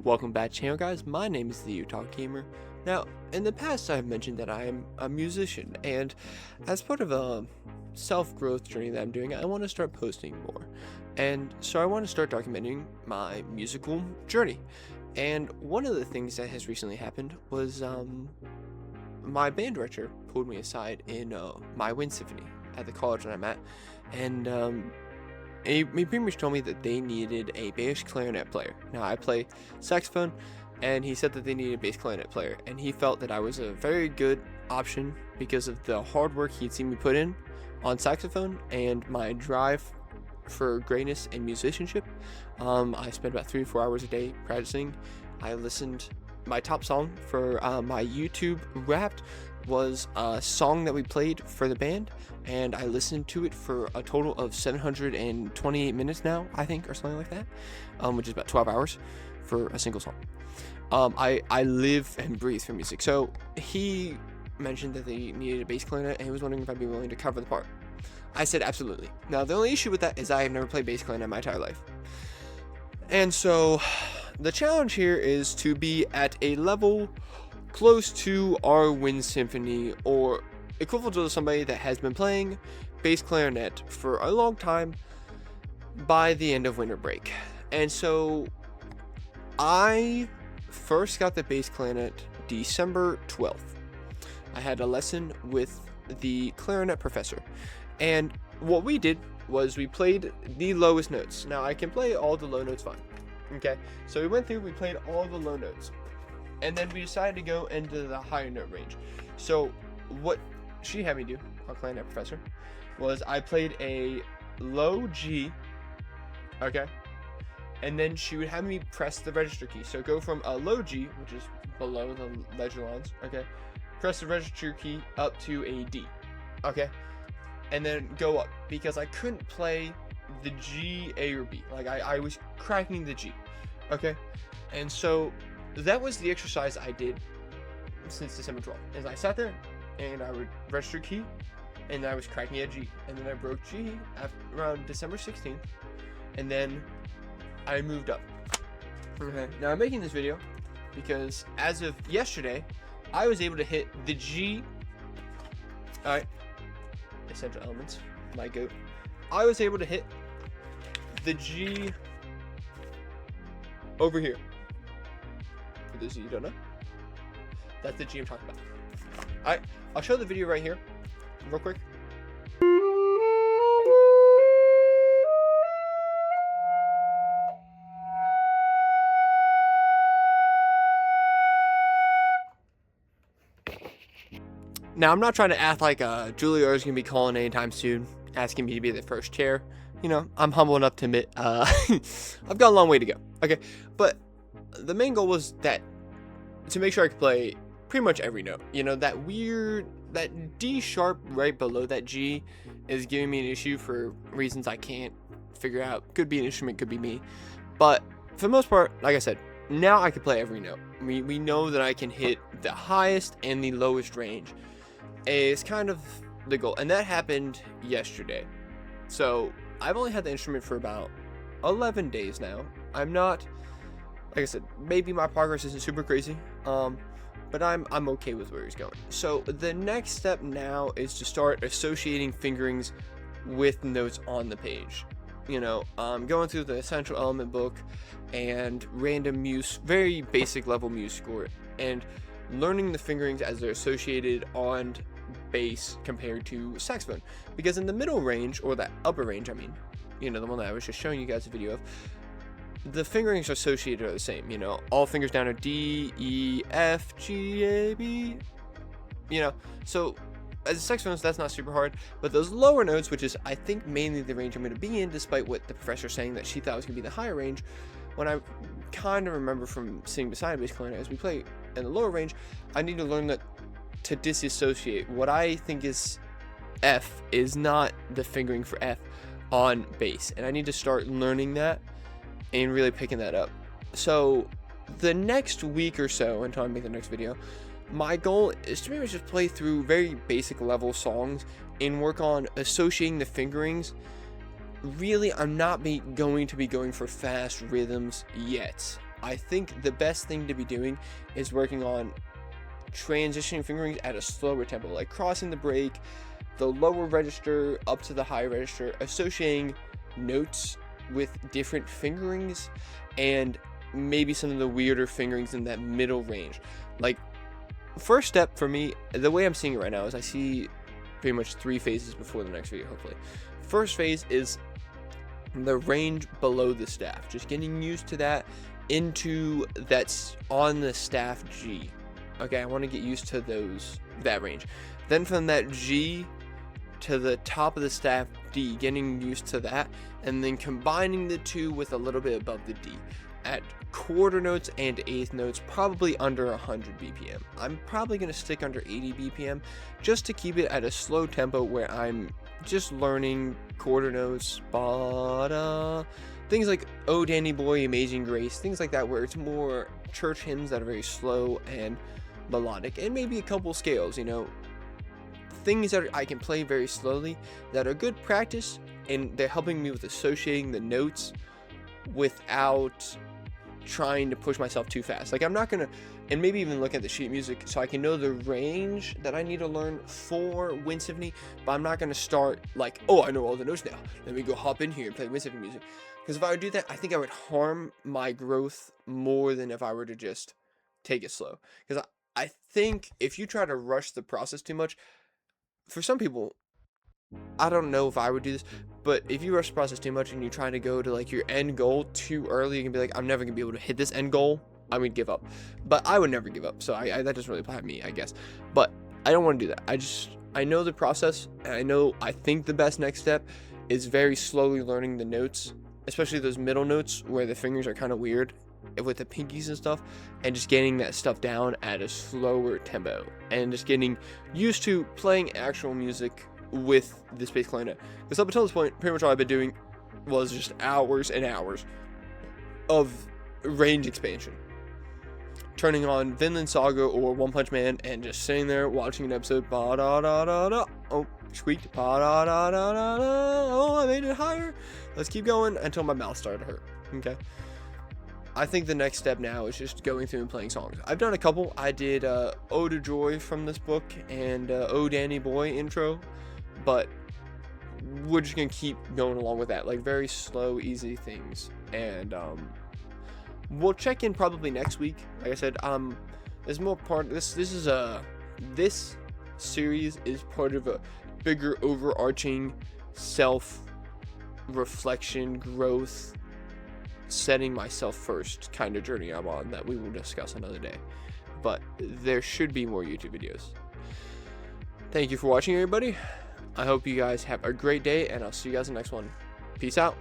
Welcome back channel, guys. My name is the Utah Gamer. Now, in the past I've mentioned that I am a musician, and as part of a self-growth journey that I'm doing, I want to start posting more. And so I want to start documenting my musical journey. And one of the things that has recently happened was my band director pulled me aside in my wind symphony at the college that I'm at, and he pretty much told me that they needed a bass clarinet player. Now, I play saxophone, and he said that they needed a bass clarinet player, and he felt that I was a very good option because of the hard work he'd seen me put in on saxophone and my drive for greatness in musicianship. I spent about 3 to 4 hours a day practicing. I listened. My top song for my YouTube Wrapped was a song that we played for the band, and I listened to it for a total of 728 minutes now, I think, or something like that, which is about 12 hours for a single song. I live and breathe for music. So he mentioned that they needed a bass clarinet, and he was wondering if I'd be willing to cover the part. I said absolutely. Now, the only issue with that is I have never played bass clarinet in my entire life. And so the challenge here is to be at a level close to our wind symphony, or equivalent to somebody that has been playing bass clarinet for a long time by the end of winter break. And so I first got the bass clarinet December 12th. I had a lesson with the clarinet professor, and what we did was we played the lowest notes. Now, I can play all the low notes fine. Okay, so we went through, we played all the low notes, and then we decided to go into the higher note range. So what she had me do, our clarinet professor, was I played a low G, okay, and then she would have me press the register key. So go from a low G, which is below the ledger lines, okay, press the register key up to a D, okay, and then go up, because I couldn't play the G, A, or B. Like, I was cracking the G, okay? And so that was the exercise I did since December 12th. Is I sat there and I would register key, and I was cracking a G, and then I broke G around December 16th, and then I moved up. Okay, now I'm making this video because as of yesterday, I was able to hit the G. Alright, essential elements, my goat. I was able to hit the G over here. For those of you who don't know, that's the G I'm talking about. Alright, I'll show the video right here, real quick. Now, I'm not trying to act like Juilliard is going to be calling anytime soon, asking me to be the first chair. You know, I'm humble enough to admit I've got a long way to go. Okay, but the main goal was that to make sure I could play pretty much every note. You know, that D sharp right below that G is giving me an issue for reasons I can't figure out. Could be an instrument, could be me. But for the most part, like I said, now I can play every note. We know that I can hit the highest and the lowest range. It's kind of the goal, and that happened yesterday. So I've only had the instrument for about 11 days now. I'm not, like I said, maybe my progress isn't super crazy, but I'm okay with where he's going. So the next step now is to start associating fingerings with notes on the page. You know, going through the essential element book and random very basic level music score, and learning the fingerings as they're associated on bass compared to saxophone. Because in the middle range, or that upper range, I mean, you know, the one that I was just showing you guys a video of, the fingerings associated are the same. You know, all fingers down are D, E, F, G, A, B. You know, so as a saxophonist, that's not super hard. But those lower notes, which is, I think, mainly the range I'm going to be in, despite what the professor saying that she thought was going to be the higher range, when I kind of remember from sitting beside a bass clarinet as we play in the lower range, I need to learn that to disassociate what I think is F is not the fingering for F on bass, and I need to start learning that and really picking that up. So the next week or so, until I make the next video, my goal is to maybe just play through very basic level songs and work on associating the fingerings. Really, I'm not going to be going for fast rhythms yet. I think the best thing to be doing is working on transitioning fingerings at a slower tempo, like crossing the break, the lower register up to the high register, associating notes with different fingerings, and maybe some of the weirder fingerings in that middle range. Like, first step for me, the way I'm seeing it right now is I see pretty much 3 phases before the next video, hopefully. First phase is the range below the staff, just getting used to that, into that's on the staff G. Okay, I want to get used to that range. Then from that G to the top of the staff D, getting used to that, and then combining the two with a little bit above the D at quarter notes and eighth notes, probably under 100 BPM. I'm probably going to stick under 80 BPM just to keep it at a slow tempo where I'm just learning quarter notes, things like Oh Danny Boy, Amazing Grace, things like that, where it's more church hymns that are very slow and melodic, and maybe a couple scales, things that I can play very slowly that are good practice, and they're helping me with associating the notes without trying to push myself too fast. Like, I'm not gonna, and maybe even look at the sheet music so I can know the range that I need to learn for Wind Symphony, but I'm not gonna start like, oh, I know all the notes now, let me go hop in here and play Wind Symphony music. Because if I would do that, I think I would harm my growth more than if I were to just take it slow. Because I think if you try to rush the process too much, for some people, I don't know if I would do this, but if you rush the process too much and you try to go to like your end goal too early, you can be like, I'm never gonna be able to hit this end goal, I'm gonna give up. But I would never give up, so I that doesn't really apply to me, I guess. But I don't want to do that. I know the process, and I think the best next step is very slowly learning the notes, especially those middle notes where the fingers are kind of weird with the pinkies and stuff, and just getting that stuff down at a slower tempo, and just getting used to playing actual music with this bass clarinet. Because up until this point, pretty much all I've been doing was just hours and hours of range expansion, turning on Vinland Saga or One Punch Man and just sitting there watching an episode, ba da da da da, oh, squeaked, ba da da da da da, oh, I made it higher, let's keep going, until my mouth started to hurt. Okay, I think the next step now is just going through and playing songs. I've done a couple. I did Ode to Joy from this book and Oh Danny Boy intro, but we're just gonna keep going along with that, like very slow, easy things. And we'll check in probably next week. Like I said, there's more part. This series is part of a bigger, overarching self-reflection, growth, setting myself first kind of journey I'm on that we will discuss another day. But there should be more YouTube videos. Thank you for watching, everybody. I hope you guys have a great day, and I'll see you guys in the next one. Peace out.